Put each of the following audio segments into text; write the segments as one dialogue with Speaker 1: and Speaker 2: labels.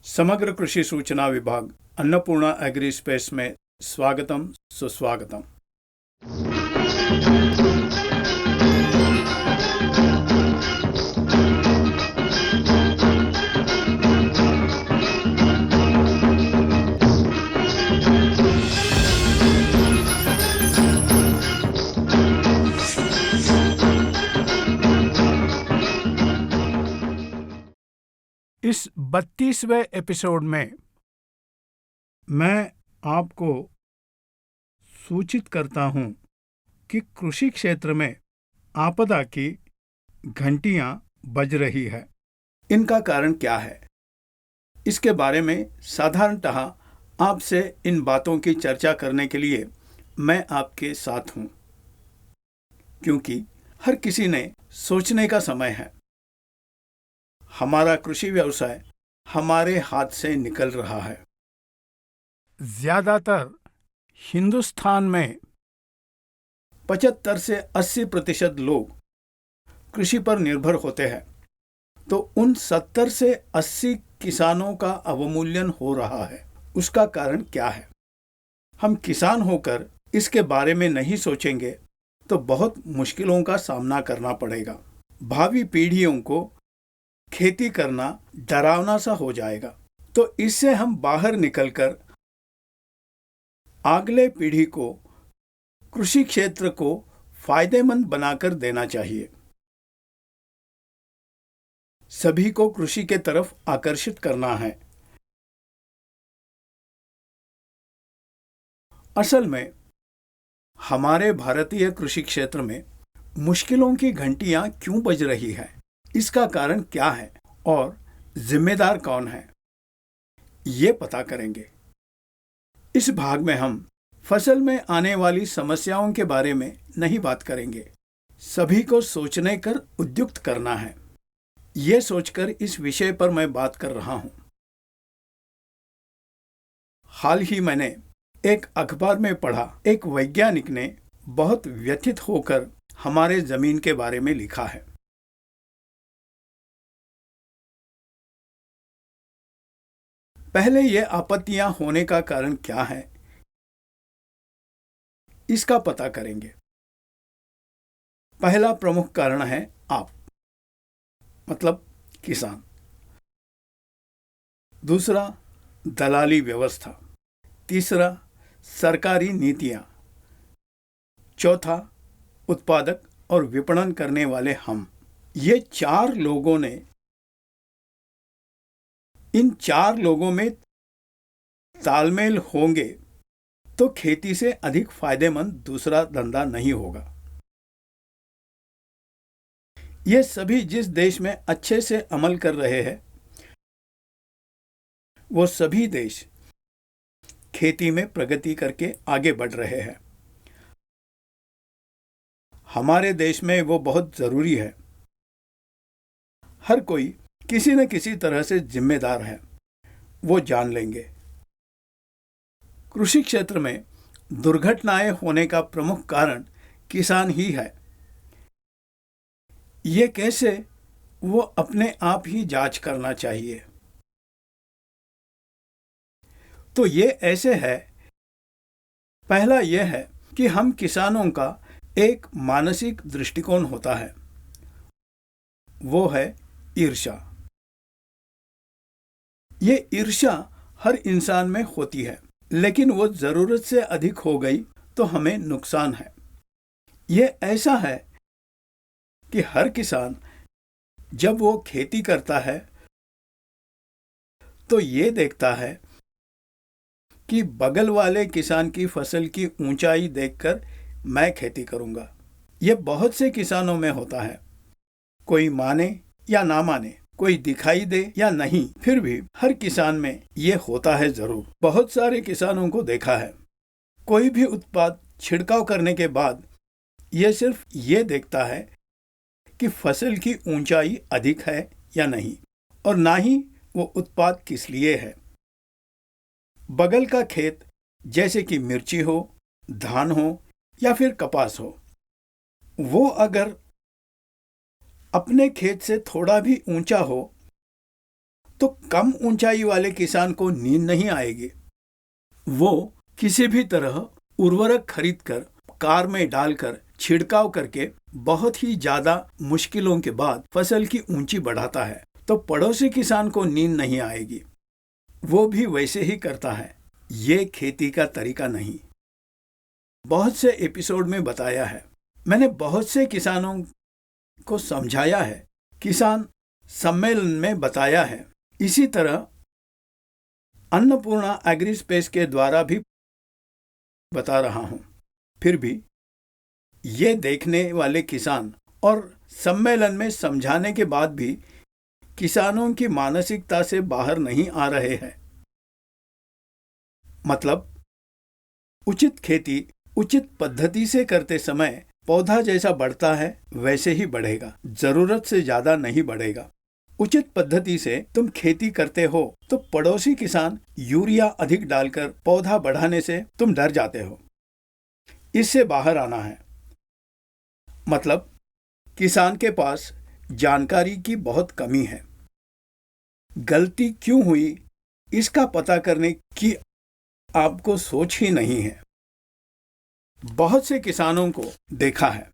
Speaker 1: समग्र कृषि सूचना विभाग अन्नपूर्णा एग्री स्पेस में स्वागतम सुस्वागतम। इस 32वें एपिसोड में मैं आपको सूचित करता हूं कि कृषि क्षेत्र में आपदा की घंटियां बज रही है। इनका कारण क्या है, इसके बारे में साधारणतः आपसे इन बातों की चर्चा करने के लिए मैं आपके साथ हूं, क्योंकि हर किसी ने सोचने का समय है। हमारा कृषि व्यवसाय हमारे हाथ से निकल रहा है। ज्यादातर हिंदुस्तान में 75 से 80% लोग कृषि पर निर्भर होते हैं, तो उन 70 से 80 किसानों का अवमूल्यन हो रहा है। उसका कारण क्या है? हम किसान होकर इसके बारे में नहीं सोचेंगे तो बहुत मुश्किलों का सामना करना पड़ेगा। भावी पीढ़ियों को खेती करना डरावना सा हो जाएगा। तो इससे हम बाहर निकलकर अगले पीढ़ी को कृषि क्षेत्र को फायदेमंद बनाकर देना चाहिए। सभी को कृषि के तरफ आकर्षित करना है। असल में हमारे भारतीय कृषि क्षेत्र में मुश्किलों की घंटियां क्यों बज रही है, इसका कारण क्या है और जिम्मेदार कौन है, ये पता करेंगे। इस भाग में हम फसल में आने वाली समस्याओं के बारे में नहीं बात करेंगे। सभी को सोचने कर उद्युक्त करना है। ये सोचकर इस विषय पर मैं बात कर रहा हूं। हाल ही मैंने एक अखबार में पढ़ा, एक वैज्ञानिक ने बहुत व्यथित होकर हमारे जमीन के बारे में लिखा है। पहले ये आपत्तियां होने का कारण क्या है, इसका पता करेंगे। पहला प्रमुख कारण है आप, मतलब किसान। दूसरा, दलाली व्यवस्था। तीसरा, सरकारी नीतियां। चौथा, उत्पादक और विपणन करने वाले हम। ये इन चार लोगों में तालमेल होंगे तो खेती से अधिक फायदेमंद दूसरा धंधा नहीं होगा। ये सभी जिस देश में अच्छे से अमल कर रहे हैं, वो सभी देश खेती में प्रगति करके आगे बढ़ रहे हैं। हमारे देश में वो बहुत जरूरी है। हर कोई किसी न किसी तरह से जिम्मेदार है, वो जान लेंगे। कृषि क्षेत्र में दुर्घटनाएं होने का प्रमुख कारण किसान ही है। ये कैसे, वो अपने आप ही जांच करना चाहिए। तो ये ऐसे है। पहला यह है कि हम किसानों का एक मानसिक दृष्टिकोण होता है, वो है ईर्ष्या। ये ईर्ष्या हर इंसान में होती है, लेकिन वो जरूरत से अधिक हो गई तो हमें नुकसान है। ये ऐसा है कि हर किसान जब वो खेती करता है तो ये देखता है कि बगल वाले किसान की फसल की ऊंचाई देखकर मैं खेती करूंगा। ये बहुत से किसानों में होता है। कोई माने या ना माने, कोई दिखाई दे या नहीं, फिर भी हर किसान में ये होता है जरूर। बहुत सारे किसानों को देखा है, कोई भी उत्पाद छिड़काव करने के बाद ये सिर्फ ये देखता है कि फसल की ऊंचाई अधिक है या नहीं, और ना ही वो उत्पाद किस लिए है। बगल का खेत, जैसे कि मिर्ची हो, धान हो या फिर कपास हो, वो अगर अपने खेत से थोड़ा भी ऊंचा हो तो कम ऊंचाई वाले किसान को नींद नहीं आएगी। वो किसी भी तरह उर्वरक खरीदकर कार में डालकर छिड़काव करके बहुत ही ज्यादा मुश्किलों के बाद फसल की ऊंची बढ़ाता है, तो पड़ोसी किसान को नींद नहीं आएगी। वो भी वैसे ही करता है। ये खेती का तरीका नहीं। बहुत से एपिसोड में बताया है, मैंने बहुत से किसानों को समझाया है, किसान सम्मेलन में बताया है। इसी तरह अन्नपूर्णा एग्रीस्पेस के द्वारा भी बता रहा हूं। फिर भी ये देखने वाले किसान और सम्मेलन में समझाने के बाद भी किसानों की मानसिकता से बाहर नहीं आ रहे हैं। मतलब उचित खेती उचित पद्धति से करते समय पौधा जैसा बढ़ता है वैसे ही बढ़ेगा, जरूरत से ज्यादा नहीं बढ़ेगा। उचित पद्धति से तुम खेती करते हो तो पड़ोसी किसान यूरिया अधिक डालकर पौधा बढ़ाने से तुम डर जाते हो। इससे बाहर आना है। मतलब किसान के पास जानकारी की बहुत कमी है। गलती क्यों हुई इसका पता करने की आपको सोच ही नहीं है। बहुत से किसानों को देखा है,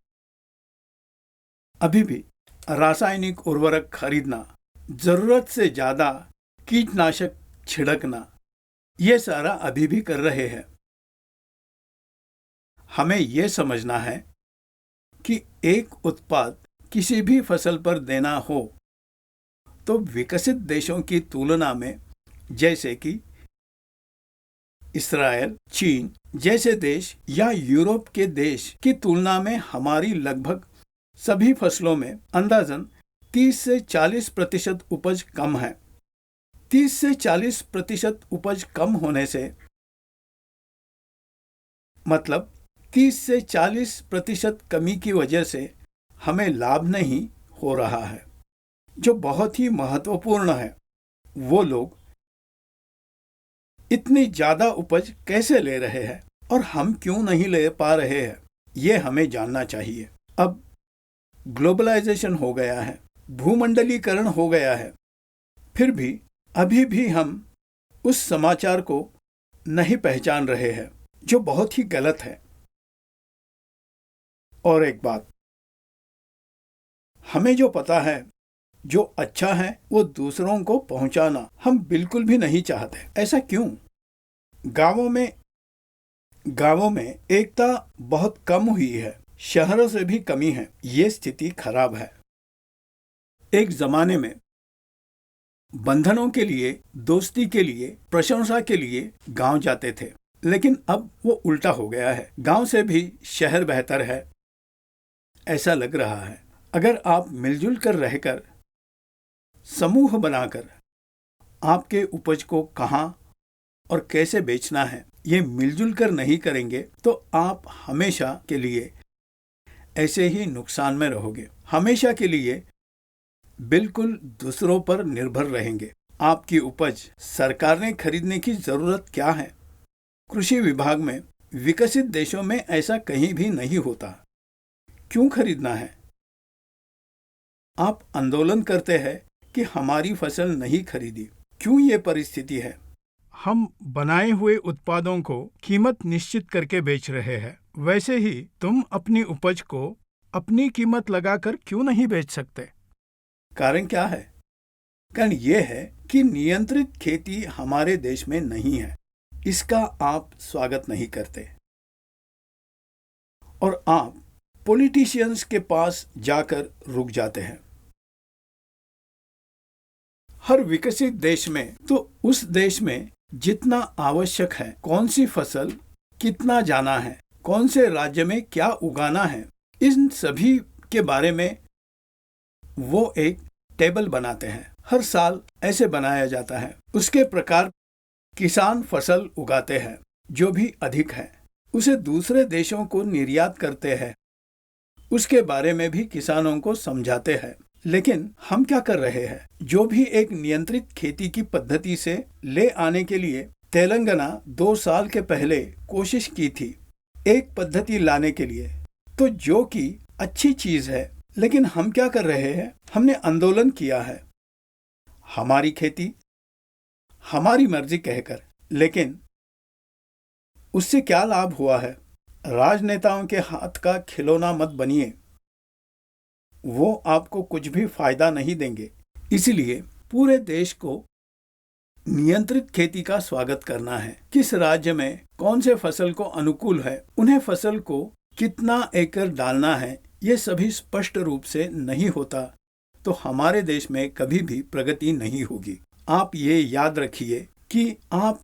Speaker 1: अभी भी रासायनिक उर्वरक खरीदना, जरूरत से ज्यादा कीटनाशक छिड़कना, ये सारा अभी भी कर रहे हैं। हमें यह समझना है कि एक उत्पाद किसी भी फसल पर देना हो तो विकसित देशों की तुलना में, जैसे कि इस्राएल, चीन जैसे देश या यूरोप के देश की तुलना में हमारी लगभग सभी फसलों में अंदाजन 30 से 40% उपज कम है। 30 से 40% उपज कम होने से मतलब 30 से 40% कमी की वजह से हमें लाभ नहीं हो रहा है। जो बहुत ही महत्वपूर्ण है, वो लोग इतनी ज्यादा उपज कैसे ले रहे हैं और हम क्यों नहीं ले पा रहे हैं, ये हमें जानना चाहिए। अब ग्लोबलाइजेशन हो गया है, भूमंडलीकरण हो गया है, फिर भी अभी भी हम उस समाचार को नहीं पहचान रहे हैं, जो बहुत ही गलत है। और एक बात, हमें जो पता है, जो अच्छा है, वो दूसरों को पहुंचाना हम बिल्कुल भी नहीं चाहते। ऐसा क्यों? गांवों में एकता बहुत कम हुई है, शहरों से भी कमी है। ये स्थिति खराब है। एक जमाने में बंधनों के लिए, दोस्ती के लिए, प्रशंसा के लिए गांव जाते थे, लेकिन अब वो उल्टा हो गया है। गांव से भी शहर बेहतर है, ऐसा लग रहा है। अगर आप मिलजुल कर रहकर, समूह बनाकर आपके उपज को कहां और कैसे बेचना है, ये मिलजुल कर नहीं करेंगे तो आप हमेशा के लिए ऐसे ही नुकसान में रहोगे। हमेशा के लिए बिल्कुल दूसरों पर निर्भर रहेंगे। आपकी उपज सरकार ने खरीदने की जरूरत क्या है? कृषि विभाग में विकसित देशों में ऐसा कहीं भी नहीं होता। क्यों खरीदना है? आप आंदोलन करते हैं कि हमारी फसल नहीं खरीदी। क्यों ये परिस्थिति है? हम बनाए हुए उत्पादों को कीमत निश्चित करके बेच रहे हैं। वैसे ही तुम अपनी उपज को अपनी कीमत लगाकर क्यों नहीं बेच सकते? कारण क्या है? कारण यह है कि नियंत्रित खेती हमारे देश में नहीं है। इसका आप स्वागत नहीं करते और आप पॉलिटिशियंस के पास जाकर रुक जाते हैं। हर विकसित देश में तो उस देश में जितना आवश्यक है, कौन सी फसल कितना जाना है, कौन से राज्य में क्या उगाना है, इन सभी के बारे में वो एक टेबल बनाते हैं। हर साल ऐसे बनाया जाता है। उसके प्रकार किसान फसल उगाते हैं, जो भी अधिक है उसे दूसरे देशों को निर्यात करते हैं। उसके बारे में भी किसानों को समझाते हैं। लेकिन हम क्या कर रहे हैं? जो भी एक नियंत्रित खेती की पद्धति से ले आने के लिए तेलंगाना 2 साल के पहले कोशिश की थी, एक पद्धति लाने के लिए, तो जो कि अच्छी चीज है। लेकिन हम क्या कर रहे हैं? हमने आंदोलन किया है। हमारी खेती हमारी मर्जी कहकर। लेकिन उससे क्या लाभ हुआ है? राजनेताओं के हाथ का खिलौना मत बनिए, वो आपको कुछ भी फायदा नहीं देंगे। इसलिए पूरे देश को नियंत्रित खेती का स्वागत करना है। किस राज्य में कौन से फसल को अनुकूल है, उन्हें फसल को कितना एकड़ डालना है, ये सभी स्पष्ट रूप से नहीं होता तो हमारे देश में कभी भी प्रगति नहीं होगी। आप ये याद रखिए कि आप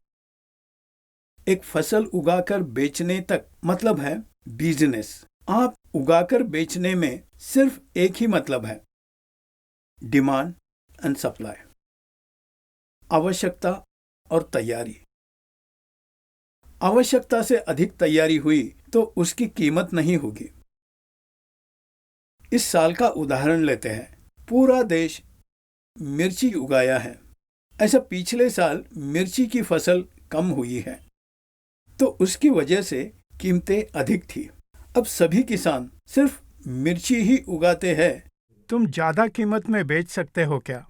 Speaker 1: एक फसल उगाकर बेचने तक मतलब है बिजनेस। आप उगाकर बेचने में सिर्फ एक ही मतलब है, डिमांड एंड सप्लाई, आवश्यकता और तैयारी। आवश्यकता से अधिक तैयारी हुई तो उसकी कीमत नहीं होगी। इस साल का उदाहरण लेते हैं। पूरा देश मिर्ची उगाया है। ऐसा पिछले साल मिर्ची की फसल कम हुई है तो उसकी वजह से कीमतें अधिक थी। अब सभी किसान सिर्फ मिर्ची ही उगाते हैं। तुम ज्यादा कीमत में बेच सकते हो क्या?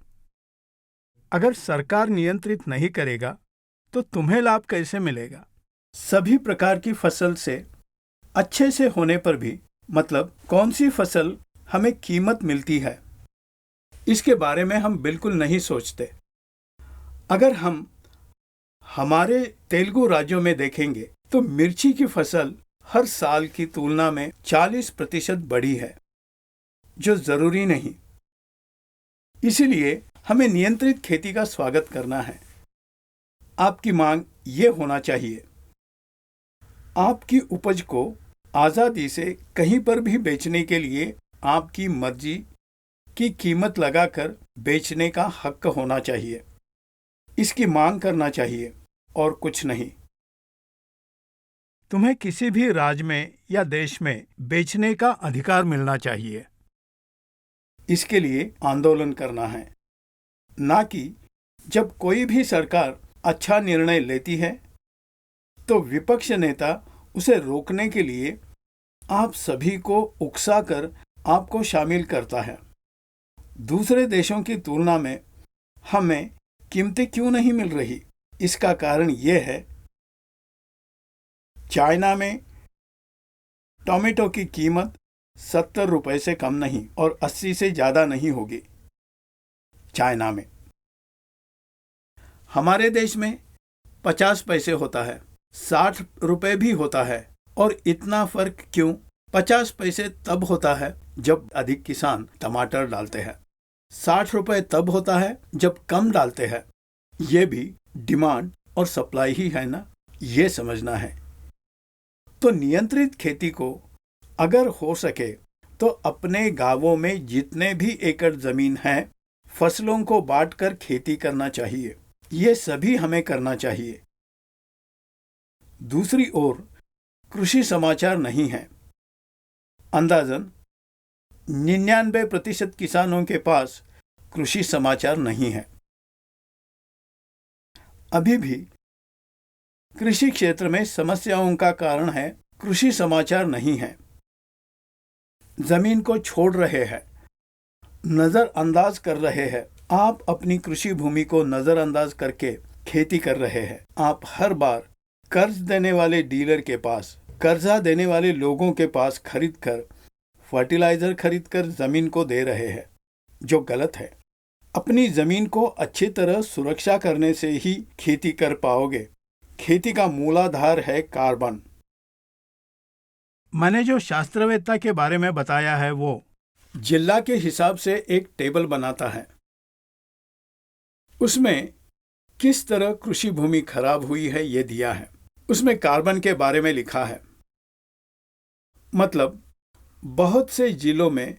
Speaker 1: अगर सरकार नियंत्रित नहीं करेगा तो तुम्हें लाभ कैसे मिलेगा? सभी प्रकार की फसल से अच्छे से होने पर भी मतलब कौन सी फसल हमें कीमत मिलती है, इसके बारे में हम बिल्कुल नहीं सोचते। अगर हम हमारे तेलुगु राज्यों में देखेंगे तो मिर्ची की फसल हर साल की तुलना में 40% बढ़ी है, जो जरूरी नहीं। इसलिए हमें नियंत्रित खेती का स्वागत करना है। आपकी मांग ये होना चाहिए, आपकी उपज को आज़ादी से कहीं पर भी बेचने के लिए आपकी मर्जी की कीमत लगाकर बेचने का हक होना चाहिए। इसकी मांग करना चाहिए और कुछ नहीं। तुम्हें किसी भी राज्य में या देश में बेचने का अधिकार मिलना चाहिए। इसके लिए आंदोलन करना है, ना कि जब कोई भी सरकार अच्छा निर्णय लेती है तो विपक्ष नेता उसे रोकने के लिए आप सभी को उकसाकर आपको शामिल करता है। दूसरे देशों की तुलना में हमें कीमतें क्यों नहीं मिल रही? इसका कारण यह है, चाइना में टोमेटो की कीमत 70 रुपए से कम नहीं और 80 से ज्यादा नहीं होगी। चाइना में हमारे देश में 50 पैसे होता है, 60 रुपए भी होता है। और इतना फर्क क्यों? 50 पैसे तब होता है जब अधिक किसान टमाटर डालते हैं, 60 रुपए तब होता है जब कम डालते हैं। ये भी डिमांड और सप्लाई ही है ना, ये समझना है। तो नियंत्रित खेती को अगर हो सके तो अपने गांवों में जितने भी एकड़ जमीन है फसलों को बांटकर खेती करना चाहिए। ये सभी हमें करना चाहिए। दूसरी ओर कृषि समाचार नहीं है। अंदाजन 99% किसानों के पास कृषि समाचार नहीं है। अभी भी कृषि क्षेत्र में समस्याओं का कारण है कृषि समाचार नहीं है। जमीन को छोड़ रहे हैं, नजरअंदाज कर रहे हैं। आप अपनी कृषि भूमि को नजरअंदाज करके खेती कर रहे हैं। आप हर बार कर्ज देने वाले डीलर के पास, कर्जा देने वाले लोगों के पास खरीदकर फर्टिलाइजर खरीदकर जमीन को दे रहे हैं, जो गलत है। अपनी जमीन को अच्छी तरह सुरक्षा करने से ही खेती कर पाओगे। खेती का मूलाधार है कार्बन। मैंने जो शास्त्रवेत्ता के बारे में बताया है वो जिला के हिसाब से एक टेबल बनाता है। उसमें किस तरह कृषि भूमि खराब हुई है ये दिया है। उसमें कार्बन के बारे में लिखा है। मतलब बहुत से जिलों में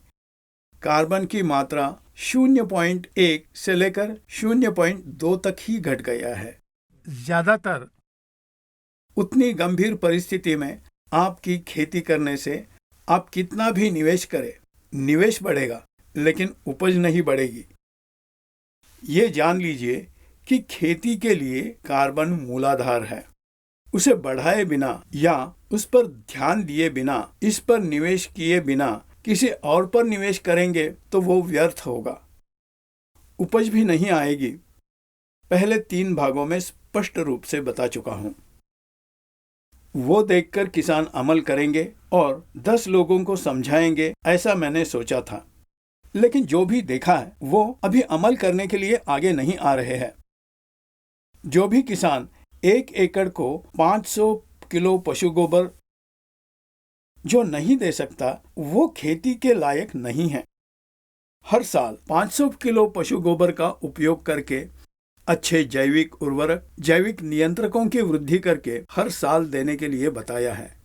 Speaker 1: कार्बन की मात्रा 0.1 से लेकर 0.2 तक ही घट गया है। ज्यादातर उतनी गंभीर परिस्थिति में आपकी खेती करने से आप कितना भी निवेश करें, निवेश बढ़ेगा लेकिन उपज नहीं बढ़ेगी। ये जान लीजिए कि खेती के लिए कार्बन मूलाधार है। उसे बढ़ाए बिना या उस पर ध्यान दिए बिना, इस पर निवेश किए बिना किसी और पर निवेश करेंगे तो वो व्यर्थ होगा, उपज भी नहीं आएगी। पहले 3 भागों में स्पष्ट रूप से बता चुका हूं। वो देखकर किसान अमल करेंगे और 10 लोगों को समझाएंगे, ऐसा मैंने सोचा था। लेकिन जो भी देखा है वो अभी अमल करने के लिए आगे नहीं आ रहे हैं। जो भी किसान 1 एकड़ को 500 किलो पशु गोबर जो नहीं दे सकता, वो खेती के लायक नहीं है। हर साल 500 किलो पशु गोबर का उपयोग करके अच्छे जैविक उर्वरक, जैविक नियंत्रकों की वृद्धि करके हर साल देने के लिए बताया है।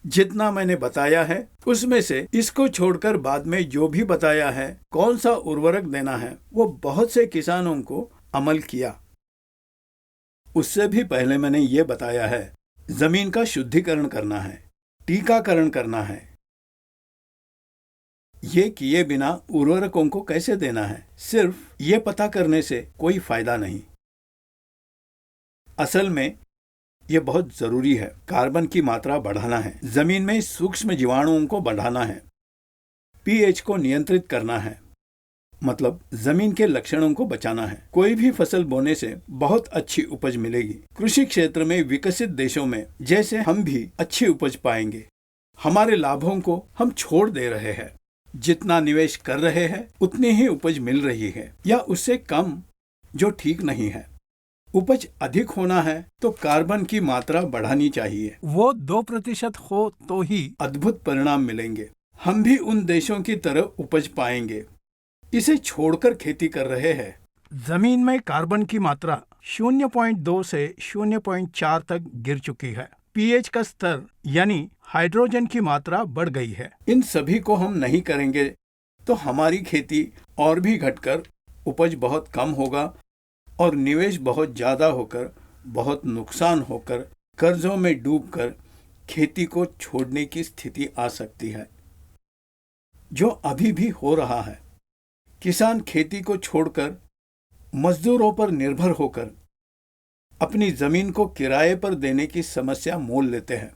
Speaker 1: जितना मैंने बताया है उसमें से इसको छोड़कर बाद में जो भी बताया है कौन सा उर्वरक देना है, वो बहुत से किसानों को अमल किया। उससे भी पहले मैंने ये बताया है, जमीन का शुद्धिकरण करना है, टीकाकरण करना है। ये किए बिना उर्वरकों को कैसे देना है, सिर्फ ये पता करने से कोई फायदा नहीं। असल में ये बहुत जरूरी है। कार्बन की मात्रा बढ़ाना है, जमीन में सूक्ष्म जीवाणुओं को बढ़ाना है, पीएच को नियंत्रित करना है, मतलब जमीन के लक्षणों को बचाना है। कोई भी फसल बोने से बहुत अच्छी उपज मिलेगी। कृषि क्षेत्र में विकसित देशों में जैसे हम भी अच्छी उपज पाएंगे। हमारे लाभों को हम छोड़ दे रहे हैं। जितना निवेश कर रहे हैं उतनी ही उपज मिल रही है या उससे कम, जो ठीक नहीं है। उपज अधिक होना है तो कार्बन की मात्रा बढ़ानी चाहिए। वो 2% हो तो ही अद्भुत परिणाम मिलेंगे। हम भी उन देशों की तरह उपज पाएंगे। इसे छोड़कर खेती कर रहे हैं। जमीन में कार्बन की मात्रा 0.2 से 0.4 तक गिर चुकी है। पीएच का स्तर यानी हाइड्रोजन की मात्रा बढ़ गई है। इन सभी को हम नहीं करेंगे तो हमारी खेती और भी घटकर उपज बहुत कम होगा और निवेश बहुत ज्यादा होकर, बहुत नुकसान होकर, कर्जों में डूबकर खेती को छोड़ने की स्थिति आ सकती है, जो अभी भी हो रहा है। किसान खेती को छोड़कर मजदूरों पर निर्भर होकर अपनी जमीन को किराए पर देने की समस्या मोल लेते हैं।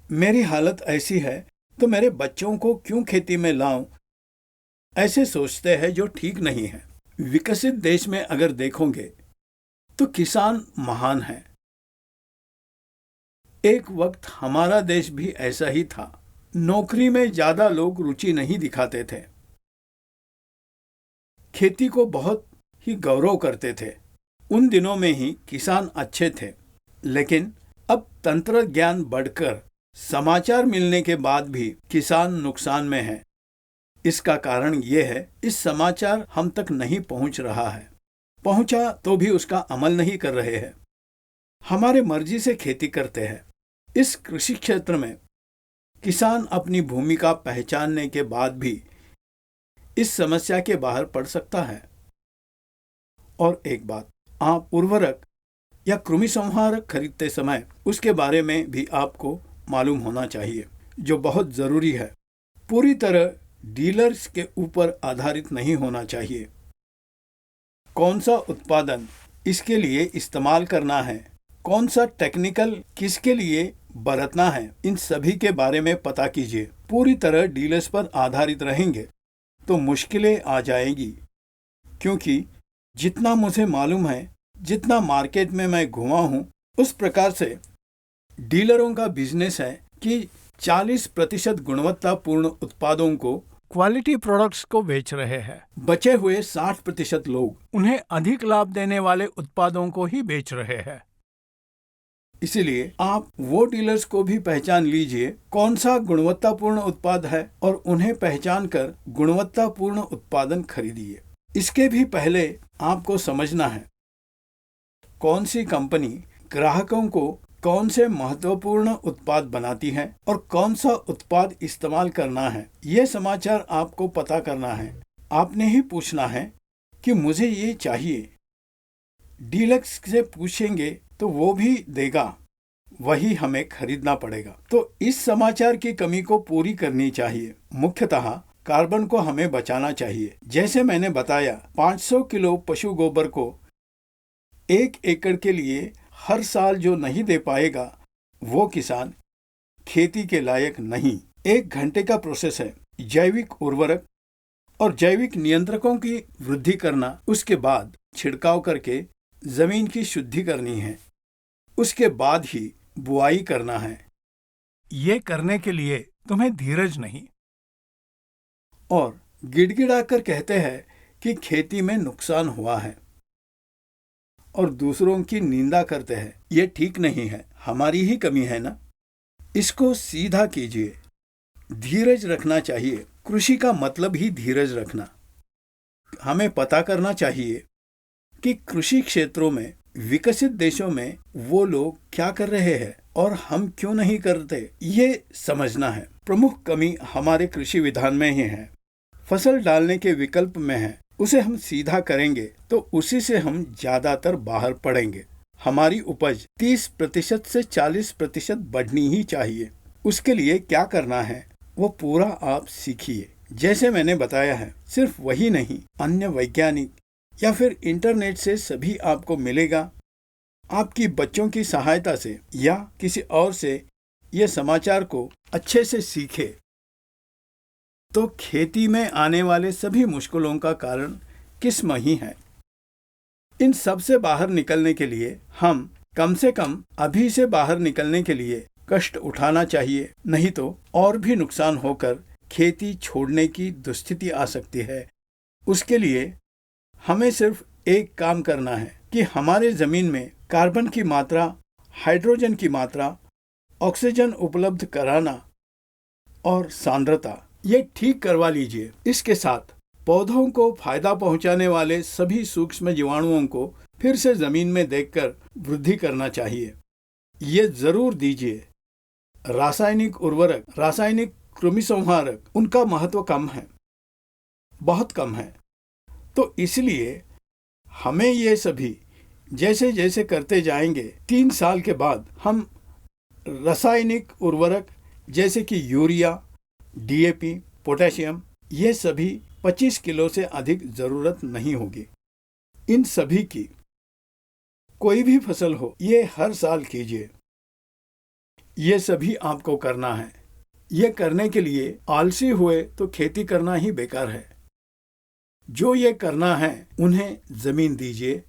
Speaker 1: मेरी हालत ऐसी है तो मेरे बच्चों को क्यों खेती में लाऊं, ऐसे सोचते हैं, जो ठीक नहीं है। विकसित देश में अगर देखोगे तो किसान महान है। एक वक्त हमारा देश भी ऐसा ही था। नौकरी में ज्यादा लोग रुचि नहीं दिखाते थे, खेती को बहुत ही गौरव करते थे। उन दिनों में ही किसान अच्छे थे। लेकिन अब तंत्र ज्ञान बढ़कर समाचार मिलने के बाद भी किसान नुकसान में है। इसका कारण ये है, इस समाचार हम तक नहीं पहुंच रहा है। पहुंचा तो भी उसका अमल नहीं कर रहे हैं। हमारे मर्जी से खेती करते हैं। इस कृषि क्षेत्र में किसान अपनी भूमिका पहचानने के बाद भी इस समस्या के बाहर पड़ सकता है। और एक बात, आप उर्वरक या कृमि संहारक खरीदते समय उसके बारे में भी आपको मालूम होना चाहिए, जो बहुत जरूरी है। पूरी तरह डीलर्स के ऊपर आधारित नहीं होना चाहिए। कौन सा उत्पादन इसके लिए इस्तेमाल करना है, कौन सा टेक्निकल किसके लिए बरतना है, इन सभी के बारे में पता कीजिए। पूरी तरह डीलर्स पर आधारित रहेंगे तो मुश्किलें आ जाएगी, क्योंकि जितना मुझे मालूम है, जितना मार्केट में मैं घुमा हूं, उस प्रकार से डीलरों का बिजनेस है कि 40% गुणवत्तापूर्ण उत्पादों को, क्वालिटी प्रोडक्ट्स को बेच रहे हैं। बचे हुए 60% लोग उन्हें अधिक लाभ देने वाले उत्पादों को ही बेच रहे हैं। इसलिए आप वो डीलर्स को भी पहचान लीजिए कौन सा गुणवत्तापूर्ण उत्पाद है और उन्हें पहचान कर गुणवत्तापूर्ण उत्पादन खरीदिए। इसके भी पहले आपको समझना है कौन सी कंपनी ग्राहकों को कौन से महत्वपूर्ण उत्पाद बनाती है और कौन सा उत्पाद इस्तेमाल करना है। ये समाचार आपको पता करना है। आपने ही पूछना है कि मुझे ये चाहिए। डीलक्स से पूछेंगे तो वो भी देगा, वही हमें खरीदना पड़ेगा। तो इस समाचार की कमी को पूरी करनी चाहिए। मुख्यतः कार्बन को हमें बचाना चाहिए। जैसे मैंने बताया, 500 किलो पशु गोबर को 1 एकड़ के लिए हर साल जो नहीं दे पाएगा, वो किसान खेती के लायक नहीं। 1 घंटे का प्रोसेस है। जैविक उर्वरक, और जैविक नियंत्रकों की वृद्धि करना, उसके बाद छिड़काव करके जमीन की शुद्धि करनी है, उसके बाद ही बुआई करना है।
Speaker 2: ये करने के लिए तुम्हें धीरज नहीं।
Speaker 1: और गिड़गिड़ाकर कहते हैं कि खेती में नुकसान हुआ है और दूसरों की निंदा करते हैं। ये ठीक नहीं है, हमारी ही कमी है ना। इसको सीधा कीजिए। धीरज रखना चाहिए। कृषि का मतलब ही धीरज रखना। हमें पता करना चाहिए कि कृषि क्षेत्रों में विकसित देशों में वो लोग क्या कर रहे हैं और हम क्यों नहीं करते, ये समझना है। प्रमुख कमी हमारे कृषि विधान में ही है। फसल डालने के विकल्प में है, उसे हम सीधा करेंगे तो उसी से हम ज्यादातर बाहर पड़ेंगे। हमारी उपज 30% से 40% बढ़नी ही चाहिए। उसके लिए क्या करना है वो पूरा आप सीखिए। जैसे मैंने बताया है, सिर्फ वही नहीं, अन्य वैज्ञानिक या फिर इंटरनेट से सभी आपको मिलेगा। आपकी बच्चों की सहायता से या किसी और से ये समाचार को अच्छे से सीखे तो खेती में आने वाले सभी मुश्किलों का कारण किस्म ही है। इन सब से बाहर निकलने के लिए हम कम से कम अभी से बाहर निकलने के लिए कष्ट उठाना चाहिए, नहीं तो और भी नुकसान होकर खेती छोड़ने की दुस्थिति आ सकती है। उसके लिए हमें सिर्फ एक काम करना है कि हमारे जमीन में कार्बन की मात्रा, हाइड्रोजन की मात्रा, ऑक्सीजन उपलब्ध कराना और सांद्रता ये ठीक करवा लीजिए। इसके साथ पौधों को फायदा पहुंचाने वाले सभी सूक्ष्म जीवाणुओं को फिर से जमीन में देखकर वृद्धि करना चाहिए। ये जरूर दीजिए। रासायनिक उर्वरक, रासायनिक कृमिसंहारक, उनका महत्व कम है, बहुत कम है। तो इसलिए हमें ये सभी जैसे जैसे करते जाएंगे, 3 साल के बाद हम रासायनिक उर्वरक जैसे कि यूरिया, डीएपी, पोटेशियम, ये सभी 25 किलो से अधिक जरूरत नहीं होगी। इन सभी की कोई भी फसल हो, ये हर साल कीजिए। ये सभी आपको करना है। ये करने के लिए आलसी हुए तो खेती करना ही बेकार है। जो ये करना है उन्हें जमीन दीजिए।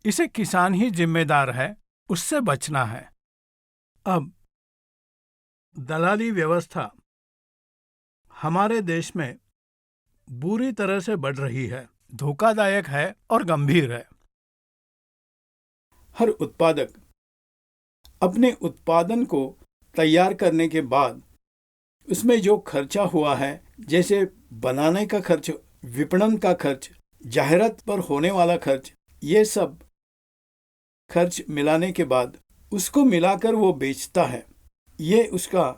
Speaker 2: इसे किसान ही जिम्मेदार है, उससे बचना है। अब दलाली व्यवस्था हमारे देश में बुरी तरह से बढ़ रही है, धोखादायक है और गंभीर है।
Speaker 1: हर उत्पादक अपने उत्पादन को तैयार करने के बाद उसमें जो खर्चा हुआ है, जैसे बनाने का खर्च, विपणन का खर्च, जाहिरात पर होने वाला खर्च, ये सब खर्च मिलाने के बाद उसको मिलाकर वो बेचता है। ये उसका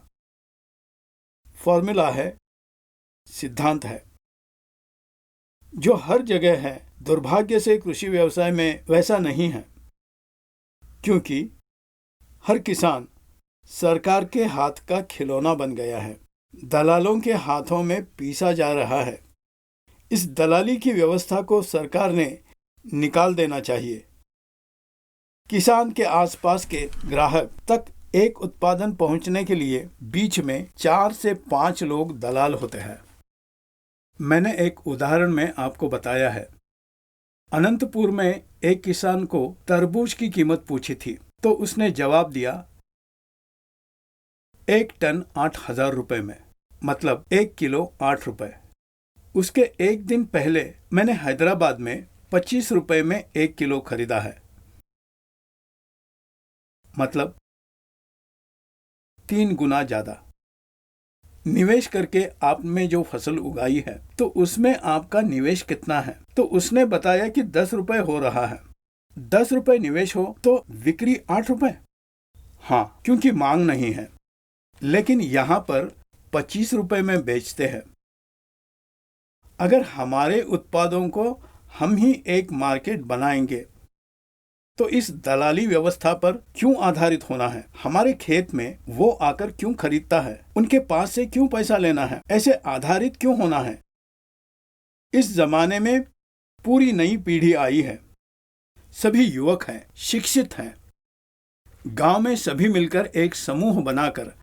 Speaker 1: फॉर्मूला है, सिद्धांत है, जो हर जगह है। दुर्भाग्य से कृषि व्यवसाय में वैसा नहीं है, क्योंकि हर किसान सरकार के हाथ का खिलौना बन गया है, दलालों के हाथों में पीसा जा रहा है। इस दलाली की व्यवस्था को सरकार ने निकाल देना चाहिए। किसान के आसपास के ग्राहक तक एक उत्पादन पहुंचने के लिए बीच में 4 से 5 लोग दलाल होते हैं। मैंने एक उदाहरण में आपको बताया है। अनंतपुर में एक किसान को तरबूज की कीमत पूछी थी, तो उसने जवाब दिया 1 टन 8,000 रुपए में, मतलब 1 किलो 8 रुपए। उसके एक दिन पहले मैंने हैदराबाद में 25 रुपए में 1 किलो खरीदा है, मतलब 3 गुना ज्यादा। निवेश करके आपने जो फसल उगाई है तो उसमें आपका निवेश कितना है? तो उसने बताया कि 10 रुपए हो रहा है। 10 रुपए निवेश हो तो बिक्री 8 रुपए। हाँ, क्योंकि मांग नहीं है। लेकिन यहां पर 25 रुपए में बेचते हैं। अगर हमारे उत्पादों को हम ही एक मार्केट बनाएंगे तो इस दलाली व्यवस्था पर क्यों आधारित होना है? हमारे खेत में वो आकर क्यों खरीदता है? उनके पास से क्यों पैसा लेना है? ऐसे आधारित क्यों होना है? इस जमाने में पूरी नई पीढ़ी आई है। सभी युवक हैं, शिक्षित हैं। गांव में सभी मिलकर एक समूह बनाकर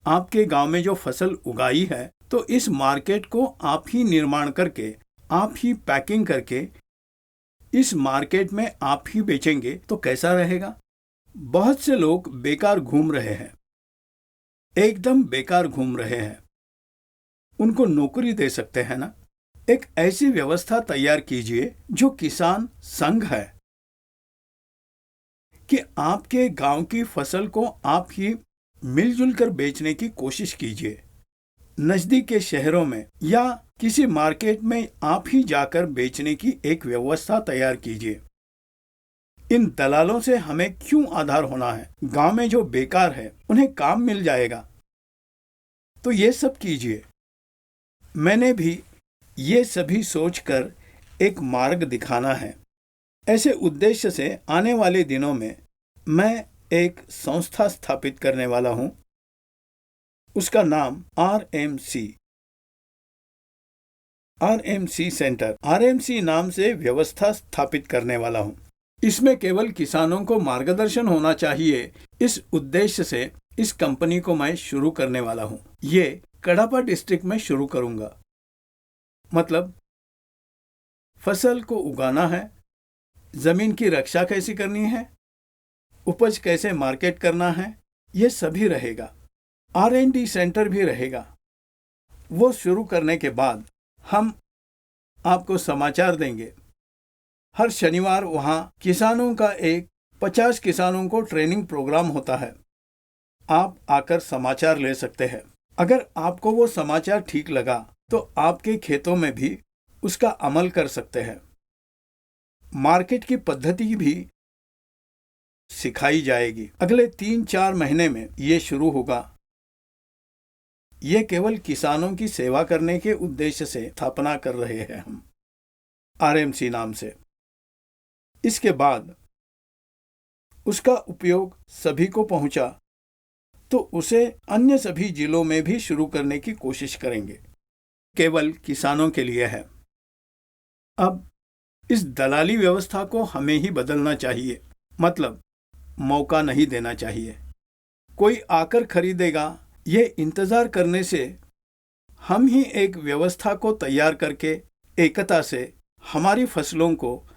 Speaker 1: आपके गांव में जो फसल उगाई है तो इस मार्केट को आप ही निर्माण करके, आप ही पैकिंग करके इस मार्केट में आप ही बेचेंगे तो कैसा रहेगा? बहुत से लोग बेकार घूम रहे हैं, एकदम बेकार घूम रहे हैं। उनको नौकरी दे सकते हैं ना? एक ऐसी व्यवस्था तैयार कीजिए जो किसान संघ है, कि आपके गांव की फसल को आप ही मिलजुल कर बेचने की कोशिश कीजिए। नजदीक के शहरों में या किसी मार्केट में आप ही जाकर बेचने की एक व्यवस्था तैयार कीजिए। इन दलालों से हमें क्यों आधार होना है? गांव में जो बेकार है उन्हें काम मिल जाएगा। तो ये सब कीजिए। मैंने भी ये सभी सोचकर एक मार्ग दिखाना है। ऐसे उद्देश्य से आने वाले दिनों में मैं एक संस्था स्थापित करने वाला हूं। उसका नाम आरएमसी सेंटर, आरएमसी नाम से व्यवस्था स्थापित करने वाला हूं। इसमें केवल किसानों को मार्गदर्शन होना चाहिए। इस उद्देश्य से इस कंपनी को मैं शुरू करने वाला हूं। ये कड़ापा डिस्ट्रिक्ट में शुरू करूंगा। मतलब फसल को उगाना है, जमीन की रक्षा कैसी करनी है, उपज कैसे मार्केट करना है, ये सभी रहेगा। R&D सेंटर भी रहेगा। वो शुरू करने के बाद हम आपको समाचार देंगे। हर शनिवार वहाँ किसानों का 50 किसानों को ट्रेनिंग प्रोग्राम होता है। आप आकर समाचार ले सकते हैं। अगर आपको वो समाचार ठीक लगा तो आपके खेतों में भी उसका अमल कर सकते हैं। मार्केट की पद्धति भी सिखाई जाएगी। अगले 3-4 महीने में ये शुरू होगा। ये केवल किसानों की सेवा करने के उद्देश्य से स्थापना कर रहे हैं हम, आरएमसी नाम से। इसके बाद उसका उपयोग सभी को पहुंचा तो उसे अन्य सभी जिलों में भी शुरू करने की कोशिश करेंगे। केवल किसानों के लिए है। अब इस दलाली व्यवस्था को हमें ही बदलना चाहिए। मतलब मौका नहीं देना चाहिए। कोई आकर खरीदेगा, ये इंतजार करने से हम ही एक व्यवस्था को तैयार करके एकता से हमारी फसलों को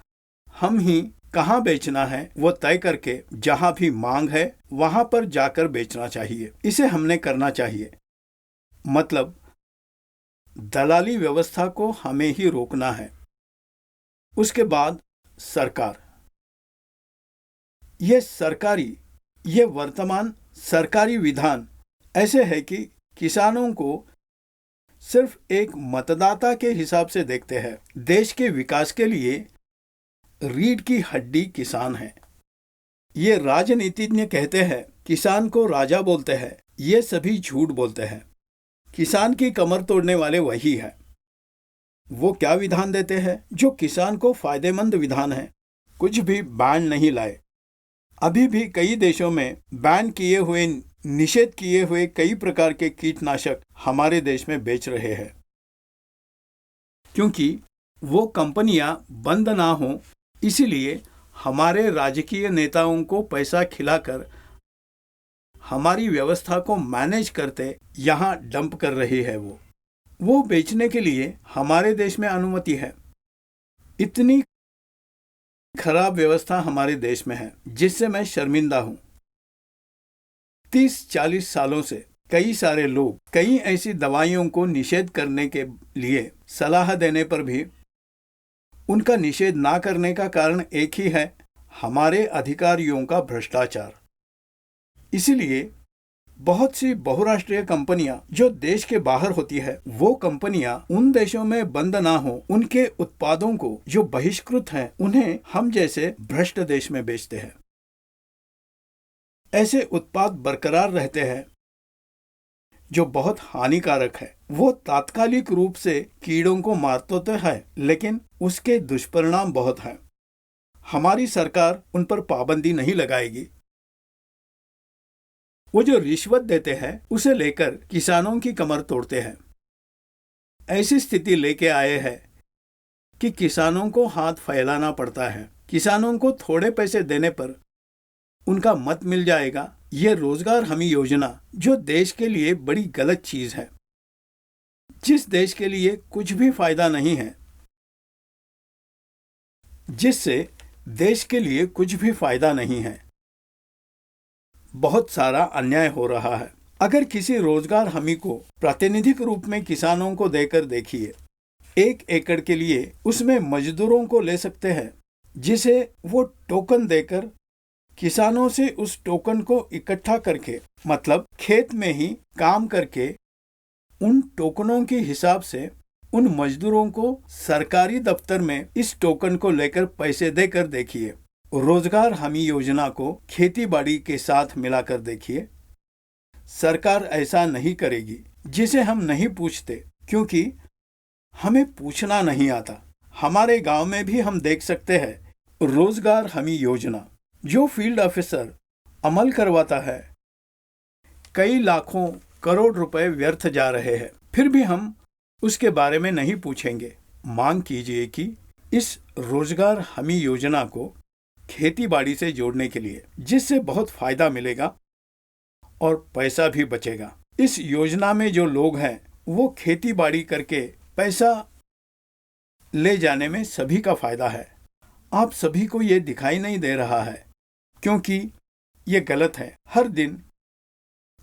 Speaker 1: हम ही कहाँ बेचना है वो तय करके जहाँ भी मांग है वहाँ पर जाकर बेचना चाहिए। इसे हमने करना चाहिए। मतलब दलाली व्यवस्था को हमें ही रोकना है। उसके बाद सरकार, ये वर्तमान सरकारी विधान ऐसे है कि किसानों को सिर्फ एक मतदाता के हिसाब से देखते हैं। देश के विकास के लिए रीढ़ की हड्डी किसान है। ये राजनीतिज्ञ कहते हैं किसान को राजा बोलते हैं। ये सभी झूठ बोलते हैं। किसान की कमर तोड़ने वाले वही है। वो क्या विधान देते हैं जो किसान को फायदेमंद विधान है। कुछ भी बैन नहीं लाए। अभी भी कई देशों में बैन किए हुए, निषेध किए हुए कई प्रकार के कीटनाशक हमारे देश में बेच रहे हैं, क्योंकि वो कंपनियां बंद ना हो इसीलिए हमारे राजकीय नेताओं को पैसा खिलाकर हमारी व्यवस्था को मैनेज करते यहाँ डंप कर रही है। वो बेचने के लिए हमारे देश में अनुमति है। इतनी खराब व्यवस्था हमारे देश में है जिससे मैं शर्मिंदा हूं। 30-40 सालों से कई सारे लोग कई ऐसी दवाइयों को निषेध करने के लिए सलाह देने पर भी उनका निषेध ना करने का कारण एक ही है, हमारे अधिकारियों का भ्रष्टाचार। इसीलिए बहुत सी बहुराष्ट्रीय कंपनियां जो देश के बाहर होती है, वो कंपनियां उन देशों में बंद ना हो, उनके उत्पादों को जो बहिष्कृत हैं उन्हें हम जैसे भ्रष्ट देश में बेचते हैं। ऐसे उत्पाद बरकरार रहते हैं जो बहुत हानिकारक है। वो तात्कालिक रूप से कीड़ों को मारते तो है, लेकिन उसके दुष्परिणाम बहुत हैं। हमारी सरकार उन पर पाबंदी नहीं लगाएगी। वो जो रिश्वत देते हैं उसे लेकर किसानों की कमर तोड़ते हैं। ऐसी स्थिति लेके आए हैं कि किसानों को हाथ फैलाना पड़ता है। किसानों को थोड़े पैसे देने पर उनका मत मिल जाएगा। ये रोजगार हमी योजना जो देश के लिए बड़ी गलत चीज है। जिस देश के लिए कुछ भी फायदा नहीं है, जिससे देश के लिए कुछ भी फायदा नहीं है, बहुत सारा अन्याय हो रहा है। अगर किसी रोजगार हमी को प्रातिनिधिक रूप में किसानों को देकर देखिए, 1 एकड़ के लिए उसमें मजदूरों को ले सकते हैं, जिसे वो टोकन देकर किसानों से उस टोकन को इकट्ठा करके, मतलब खेत में ही काम करके, उन टोकनों के हिसाब से उन मजदूरों को सरकारी दफ्तर में इस टोकन को लेकर पैसे देकर देखिए। रोजगार हमी योजना को खेती बाड़ी के साथ मिलाकर देखिए। सरकार ऐसा नहीं करेगी, जिसे हम नहीं पूछते, क्योंकि हमें पूछना नहीं आता। हमारे गांव में भी हम देख सकते हैं रोजगार हमी योजना, जो फील्ड ऑफिसर अमल करवाता है, कई लाखों करोड़ रुपए व्यर्थ जा रहे हैं, फिर भी हम उसके बारे में नहीं पूछेंगे। मांग कीजिए कि इस रोजगार हमी योजना को खेती बाड़ी से जोड़ने के लिए, जिससे बहुत फायदा मिलेगा और पैसा भी बचेगा। इस योजना में जो लोग हैं वो खेती बाड़ी करके पैसा ले जाने में सभी का फायदा है। आप सभी को ये दिखाई नहीं दे रहा है, क्योंकि ये गलत है। हर दिन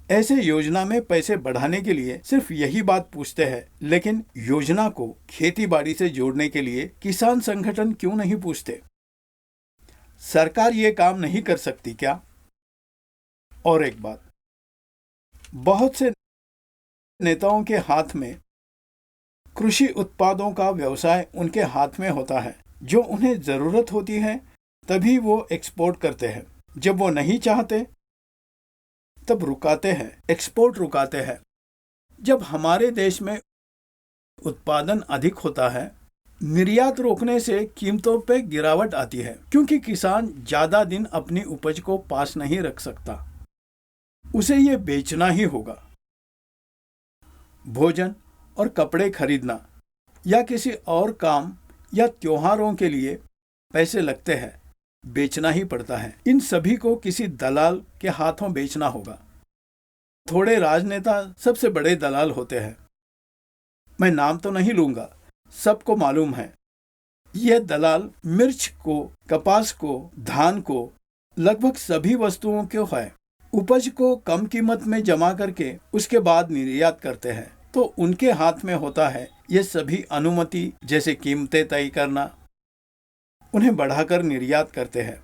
Speaker 1: ऐसे योजना में पैसे बढ़ाने के लिए सिर्फ यही बात पूछते हैं, लेकिन योजना को खेती बाड़ी से जोड़ने के लिए किसान संगठन क्यों नहीं पूछते? सरकार ये काम नहीं कर सकती क्या? और एक बात, बहुत से नेताओं के हाथ में कृषि उत्पादों का व्यवसाय उनके हाथ में होता है। जो उन्हें जरूरत होती है तभी वो एक्सपोर्ट करते हैं, जब वो नहीं चाहते तब रुकाते हैं, एक्सपोर्ट रुकाते हैं। जब हमारे देश में उत्पादन अधिक होता है, निर्यात रोकने से कीमतों पे गिरावट आती है, क्योंकि किसान ज्यादा दिन अपनी उपज को पास नहीं रख सकता, उसे ये बेचना ही होगा। भोजन और कपड़े खरीदना या किसी और काम या त्योहारों के लिए पैसे लगते हैं, बेचना ही पड़ता है। इन सभी को किसी दलाल के हाथों बेचना होगा। थोड़े राजनेता सबसे बड़े दलाल होते हैं। मैं नाम तो नहीं लूंगा, सबको मालूम है। यह दलाल मिर्च को, कपास को, धान को, लगभग सभी वस्तुओं को है, उपज को कम कीमत में जमा करके उसके बाद निर्यात करते हैं। तो उनके हाथ में होता है ये सभी अनुमति जैसे कीमतें तय करना। उन्हें बढ़ाकर निर्यात करते हैं,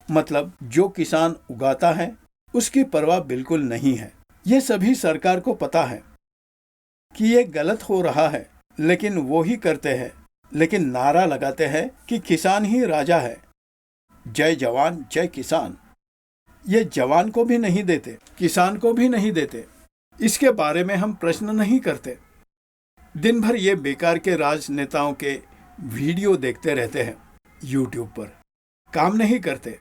Speaker 1: मतलब जो किसान उगाता है उसकी परवाह बिल्कुल नहीं है। ये सभी सरकार को पता है कि ये गलत हो रहा है, लेकिन वो ही करते हैं। लेकिन नारा लगाते हैं कि किसान ही राजा है, जय जवान जय किसान। ये जवान को भी नहीं देते, किसान को भी नहीं देते। इसके बारे में हम प्रश्न नहीं करते। दिन भर ये बेकार के राजनेताओं के वीडियो देखते रहते हैं यूट्यूब पर, काम नहीं करते।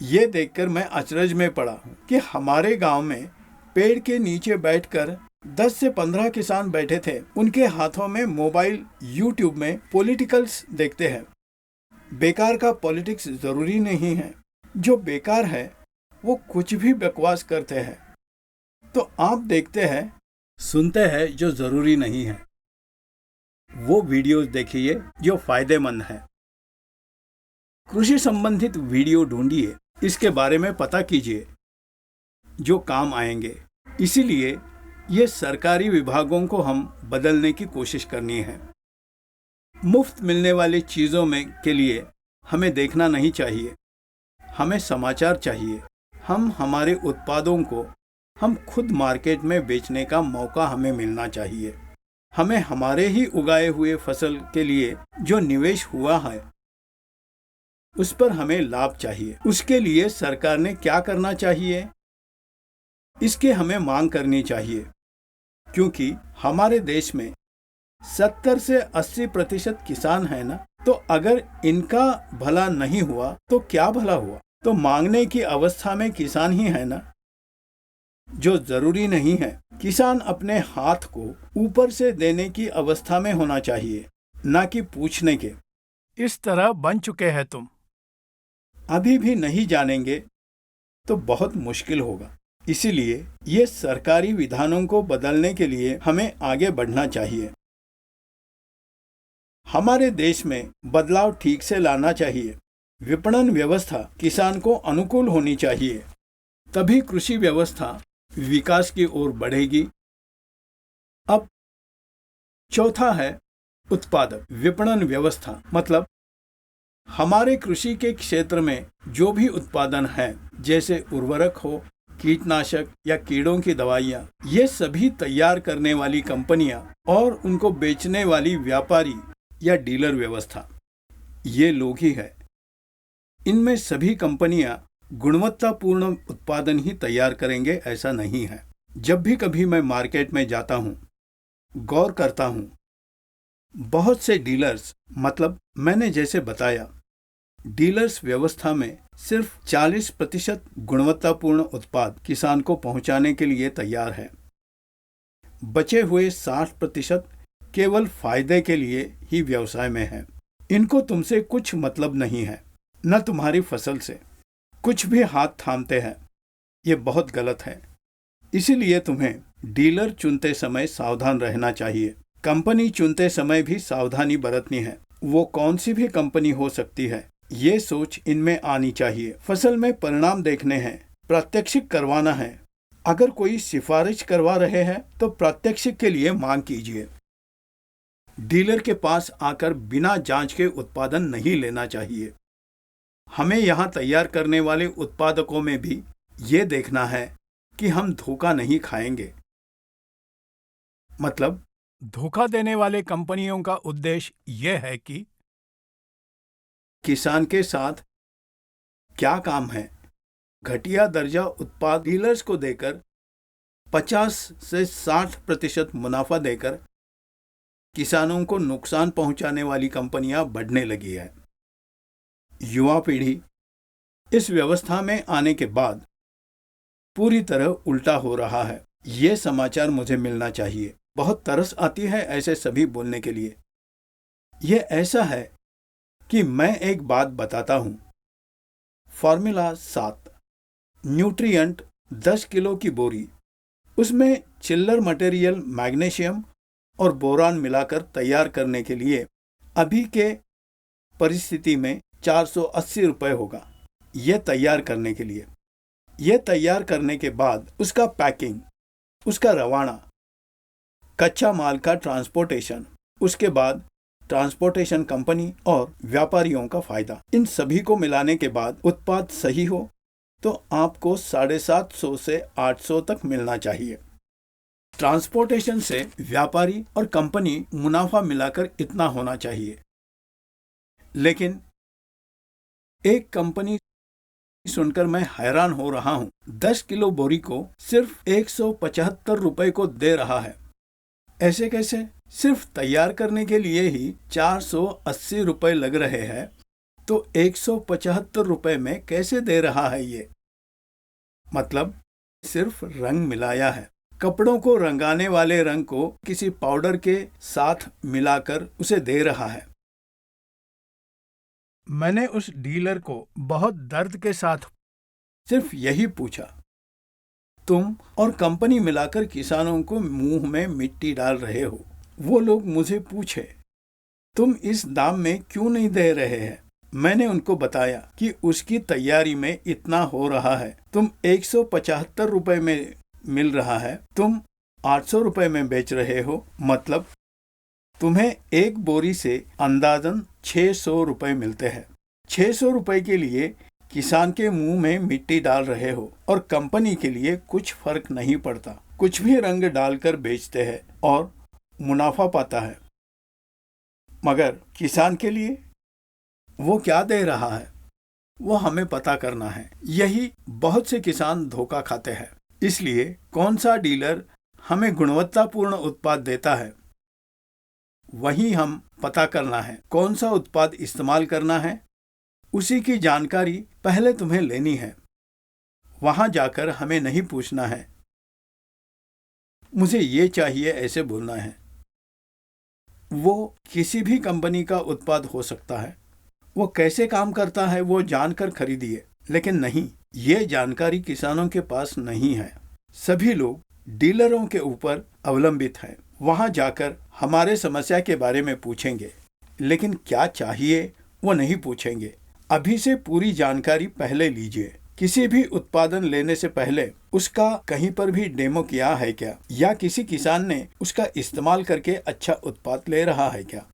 Speaker 1: ये देखकर मैं अचरज में पड़ा कि हमारे गांव में पेड़ के नीचे बैठकर 10 से 15 किसान बैठे थे। उनके हाथों में मोबाइल, यूट्यूब में पॉलिटिकल्स देखते हैं। बेकार का पॉलिटिक्स जरूरी नहीं है, जो बेकार है वो कुछ भी बकवास करते हैं। तो आप देखते हैं, सुनते हैं जो जरूरी नहीं है। वो वीडियोस देखिए जो फायदेमंद है। कृषि संबंधित वीडियो ढूंढिए, इसके बारे में पता कीजिए जो काम आएंगे। इसीलिए ये सरकारी विभागों को हम बदलने की कोशिश करनी है। मुफ्त मिलने वाली चीज़ों में के लिए हमें देखना नहीं चाहिए, हमें समाचार चाहिए। हम हमारे उत्पादों को हम खुद मार्केट में बेचने का मौका हमें मिलना चाहिए। हमें हमारे ही उगाए हुए फसल के लिए जो निवेश हुआ है उस पर हमें लाभ चाहिए। उसके लिए सरकार ने क्या करना चाहिए, इसके हमें मांग करनी चाहिए, क्योंकि हमारे देश में 70 से 80% किसान है ना। तो अगर इनका भला नहीं हुआ तो क्या भला हुआ? तो मांगने की अवस्था में किसान ही है ना। जो जरूरी नहीं है, किसान अपने हाथ को ऊपर से देने की अवस्था में होना चाहिए, ना कि पूछने के।
Speaker 2: इस तरह बन चुके हैं तुम।
Speaker 1: अभी भी नहीं जानेंगे तो बहुत मुश्किल होगा। इसीलिए ये सरकारी विधानों को बदलने के लिए हमें आगे बढ़ना चाहिए। हमारे देश में बदलाव ठीक से लाना चाहिए। विपणन व्यवस्था किसान को अनुकूल होनी चाहिए, तभी कृषि व्यवस्था विकास की ओर बढ़ेगी। अब चौथा है उत्पादक विपणन व्यवस्था, मतलब हमारे कृषि के क्षेत्र में जो भी उत्पादन है, जैसे उर्वरक हो, कीटनाशक या कीड़ों की दवाइयाँ, ये सभी तैयार करने वाली कंपनियां और उनको बेचने वाली व्यापारी या डीलर व्यवस्था, ये लोग ही है। इनमें सभी कंपनियां गुणवत्तापूर्ण उत्पादन ही तैयार करेंगे ऐसा नहीं है। जब भी कभी मैं मार्केट में जाता हूँ, गौर करता हूँ, बहुत से डीलर्स, मतलब मैंने जैसे बताया, डीलर्स व्यवस्था में सिर्फ 40% गुणवत्तापूर्ण उत्पाद किसान को पहुंचाने के लिए तैयार है। बचे हुए 60% केवल फायदे के लिए ही व्यवसाय में है। इनको तुमसे कुछ मतलब नहीं है, न तुम्हारी फसल से कुछ भी हाथ थामते हैं। ये बहुत गलत है। इसीलिए तुम्हें डीलर चुनते समय सावधान रहना चाहिए। कंपनी चुनते समय भी सावधानी बरतनी है। वो कौन सी भी कंपनी हो सकती है, ये सोच इनमें आनी चाहिए। फसल में परिणाम देखने हैं, प्रात्यक्षिक करवाना है। अगर कोई सिफारिश करवा रहे हैं तो प्रात्यक्षिक के लिए मांग कीजिए। डीलर के पास आकर बिना जांच के उत्पादन नहीं लेना चाहिए। हमें यहाँ तैयार करने वाले उत्पादकों में भी ये देखना है कि हम धोखा नहीं खाएंगे। मतलब
Speaker 2: धोखा देने वाले कंपनियों का उद्देश्य यह है कि
Speaker 1: किसान के साथ क्या काम है, घटिया दर्जा उत्पाद डीलर्स को देकर 50 से 60% मुनाफा देकर किसानों को नुकसान पहुंचाने वाली कंपनियां बढ़ने लगी है। युवा पीढ़ी इस व्यवस्था में आने के बाद पूरी तरह उल्टा हो रहा है। ये समाचार मुझे मिलना चाहिए। बहुत तरस आती है ऐसे सभी बोलने के लिए। ये ऐसा है कि मैं एक बात बताता हूँ। फॉर्मूला 7 न्यूट्रिएंट 10 किलो की बोरी, उसमें चिल्लर मटेरियल मैग्नीशियम और बोरान मिलाकर तैयार करने के लिए अभी के परिस्थिति में 480 रुपये होगा। यह तैयार करने के लिए। यह तैयार करने के बाद उसका पैकिंग, उसका रवाना, कच्चा माल का ट्रांसपोर्टेशन, उसके बाद ट्रांसपोर्टेशन कंपनी और व्यापारियों का फायदा, इन सभी को मिलाने के बाद उत्पाद सही हो तो आपको 750 से 800 तक मिलना चाहिए। ट्रांसपोर्टेशन से व्यापारी और कंपनी मुनाफा मिलाकर इतना होना चाहिए। लेकिन एक कंपनी सुनकर मैं हैरान हो रहा हूं, 10 किलो बोरी को सिर्फ 175 रुपए को दे रहा है। ऐसे कैसे? सिर्फ तैयार करने के लिए ही 480 रुपए लग रहे हैं, तो 175 रुपए में कैसे दे रहा है ये? मतलब सिर्फ रंग मिलाया है। कपड़ों को रंगाने वाले रंग को किसी पाउडर के साथ मिलाकर उसे दे रहा है।
Speaker 2: मैंने उस डीलर को बहुत दर्द के साथ
Speaker 1: सिर्फ यही पूछा, तुम और कंपनी मिलाकर किसानों को मुंह में मिट्टी डाल रहे हो। वो लोग मुझे पूछे, तुम इस दाम में क्यों नहीं दे रहे हैं? मैंने उनको बताया कि उसकी तैयारी में इतना हो रहा है, तुम 175 रुपए में मिल रहा है, तुम 800 रुपए में बेच रहे हो। मतलब तुम्हें एक बोरी से अंदाजन 600 रुपए मिलते हैं। 600 रुपए के लिए किसान के मुंह में मिट्टी डाल रहे हो और कंपनी के लिए कुछ फर्क नहीं पड़ता। कुछ भी रंग डालकर बेचते हैं और मुनाफा पाता है। मगर किसान के लिए वो क्या दे रहा है, वो हमें पता करना है। यही बहुत से किसान धोखा खाते हैं। इसलिए कौन सा डीलर हमें गुणवत्तापूर्ण उत्पाद देता है, वही हम पता करना है। कौन सा उत्पाद इस्तेमाल करना है, उसी की जानकारी पहले तुम्हें लेनी है। वहां जाकर हमें नहीं पूछना है मुझे ये चाहिए ऐसे बोलना है। वो किसी भी कंपनी का उत्पाद हो सकता है। वो कैसे काम करता है वो जानकर खरीदिए, लेकिन नहीं ये जानकारी किसानों के पास नहीं है। सभी लोग डीलरों के ऊपर अवलंबित हैं। वहां जाकर हमारे समस्या के बारे में पूछेंगे, लेकिन क्या चाहिए वो नहीं पूछेंगे। अभी से पूरी जानकारी पहले लीजिए। किसी भी उत्पादन लेने से पहले उसका कहीं पर भी डेमो किया है क्या, या किसी किसान ने उसका इस्तेमाल करके अच्छा उत्पाद ले रहा है क्या,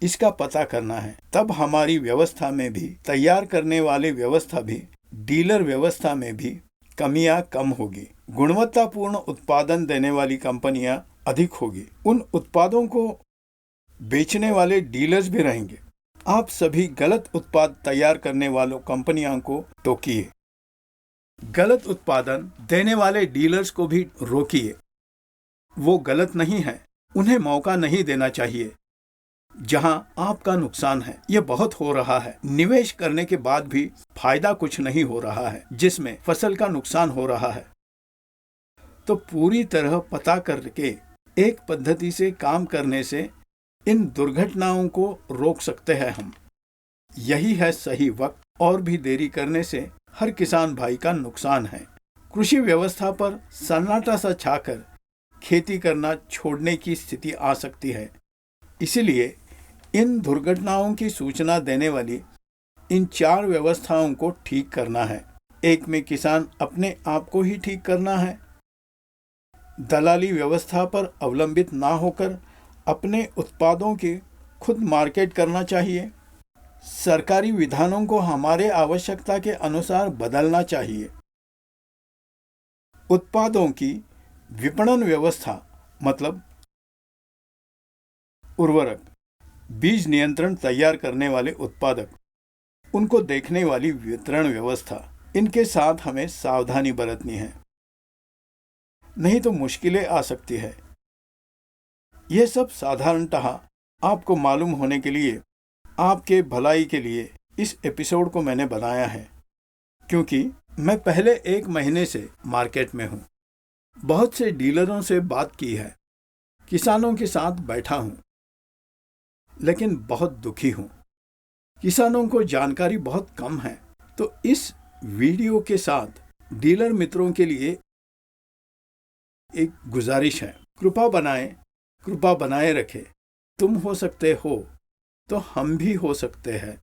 Speaker 1: इसका पता करना है। तब हमारी व्यवस्था में भी, तैयार करने वाली व्यवस्था भी, डीलर व्यवस्था में भी कमियां कम होगी। गुणवत्तापूर्ण उत्पादन देने वाली कंपनियां अधिक होगी। उन उत्पादों को बेचने वाले डीलर्स भी रहेंगे। आप सभी गलत उत्पाद तैयार करने वालों कंपनियों को टोकिए। गलत उत्पादन देने वाले डीलर्स को भी रोकिए। वो गलत नहीं है, उन्हें मौका नहीं देना चाहिए। जहां आपका नुकसान है, ये बहुत हो रहा है। निवेश करने के बाद भी फायदा कुछ नहीं हो रहा है, जिसमें फसल का नुकसान हो रहा है। तो पूरी तरह पता करके एक पद्धति से काम करने से इन दुर्घटनाओं को रोक सकते हैं हम। यही है सही वक्त, और भी देरी करने से हर किसान भाई का नुकसान है। कृषि व्यवस्था पर सन्नाटा सा छाकर खेती करना छोड़ने की स्थिति आ सकती है। इसलिए इन दुर्घटनाओं की सूचना देने वाली इन 4 व्यवस्थाओं को ठीक करना है। एक में किसान अपने आप को ही ठीक करना है। दलाली व्यवस्था पर अवलंबित ना होकर अपने उत्पादों की खुद मार्केट करना चाहिए। सरकारी विधानों को हमारे आवश्यकता के अनुसार बदलना चाहिए। उत्पादों की विपणन व्यवस्था, मतलब उर्वरक, बीज नियंत्रण तैयार करने वाले उत्पादक, उनको देखने वाली वितरण व्यवस्था, इनके साथ हमें सावधानी बरतनी है, नहीं तो मुश्किलें आ सकती है। यह सब साधारणतः आपको मालूम होने के लिए, आपके भलाई के लिए इस एपिसोड को मैंने बनाया है, क्योंकि मैं पहले 1 महीने से मार्केट में हूं। बहुत से डीलरों से बात की है, किसानों के साथ बैठा हूं, लेकिन बहुत दुखी हूं। किसानों को जानकारी बहुत कम है। तो इस वीडियो के साथ डीलर मित्रों के लिए एक गुजारिश है, कृपा बनाए रखें। तुम हो सकते हो तो हम भी हो सकते हैं।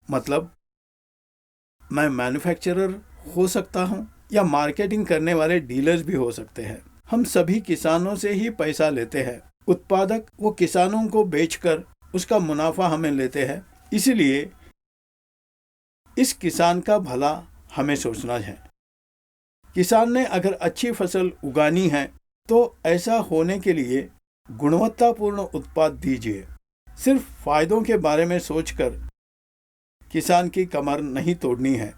Speaker 1: मतलब मैं मैन्युफैक्चरर हो सकता हूं, या मार्केटिंग करने वाले डीलर्स भी हो सकते हैं। हम सभी किसानों से ही पैसा लेते हैं। उत्पादक वो किसानों को बेचकर उसका मुनाफा हमें लेते हैं। इसलिए इस किसान का भला हमें सोचना है। किसान ने अगर अच्छी फसल उगानी है तो ऐसा होने के लिए गुणवत्तापूर्ण उत्पाद दीजिए। सिर्फ फायदों के बारे में सोचकर किसान की कमर नहीं तोड़नी है।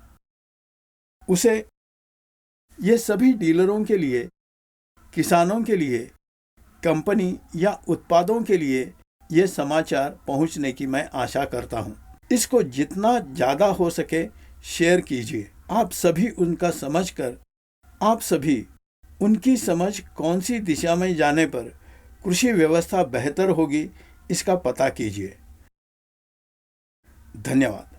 Speaker 1: उसे, ये सभी डीलरों के लिए, किसानों के लिए, कंपनी या उत्पादों के लिए ये समाचार पहुंचने की मैं आशा करता हूं। इसको जितना ज़्यादा हो सके शेयर कीजिए। आप सभी उनका समझकर, आप सभी उनकी समझ कौन सी दिशा में जाने पर कृषि व्यवस्था बेहतर होगी, इसका पता कीजिए। धन्यवाद।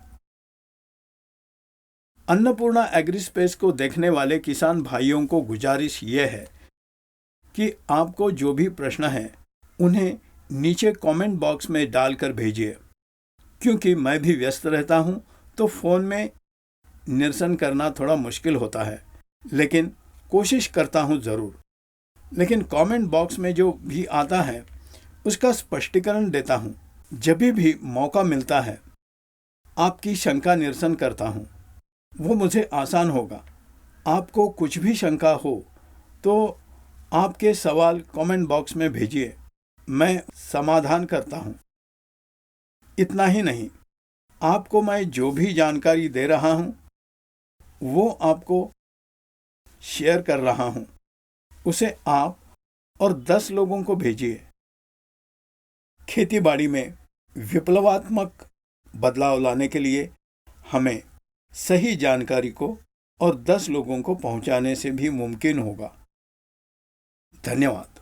Speaker 1: अन्नपूर्णा एग्रीस्पेस को देखने वाले किसान भाइयों को गुजारिश ये है कि आपको जो भी प्रश्न है उन्हें नीचे कमेंट बॉक्स में डालकर भेजिए। क्योंकि मैं भी व्यस्त रहता हूं तो फ़ोन में निरसन करना थोड़ा मुश्किल होता है, लेकिन कोशिश करता हूं ज़रूर। लेकिन कमेंट बॉक्स में जो भी आता है उसका स्पष्टीकरण देता हूं। जब भी मौका मिलता है आपकी शंका निरसन करता हूं, वो मुझे आसान होगा। आपको कुछ भी शंका हो तो आपके सवाल कमेंट बॉक्स में भेजिए, मैं समाधान करता हूं। इतना ही नहीं, आपको मैं जो भी जानकारी दे रहा हूं वो आपको शेयर कर रहा हूं, उसे आप और 10 लोगों को भेजिए। खेतीबाड़ी में विप्लवात्मक बदलाव लाने के लिए हमें सही जानकारी को और 10 लोगों को पहुंचाने से भी मुमकिन होगा। धन्यवाद।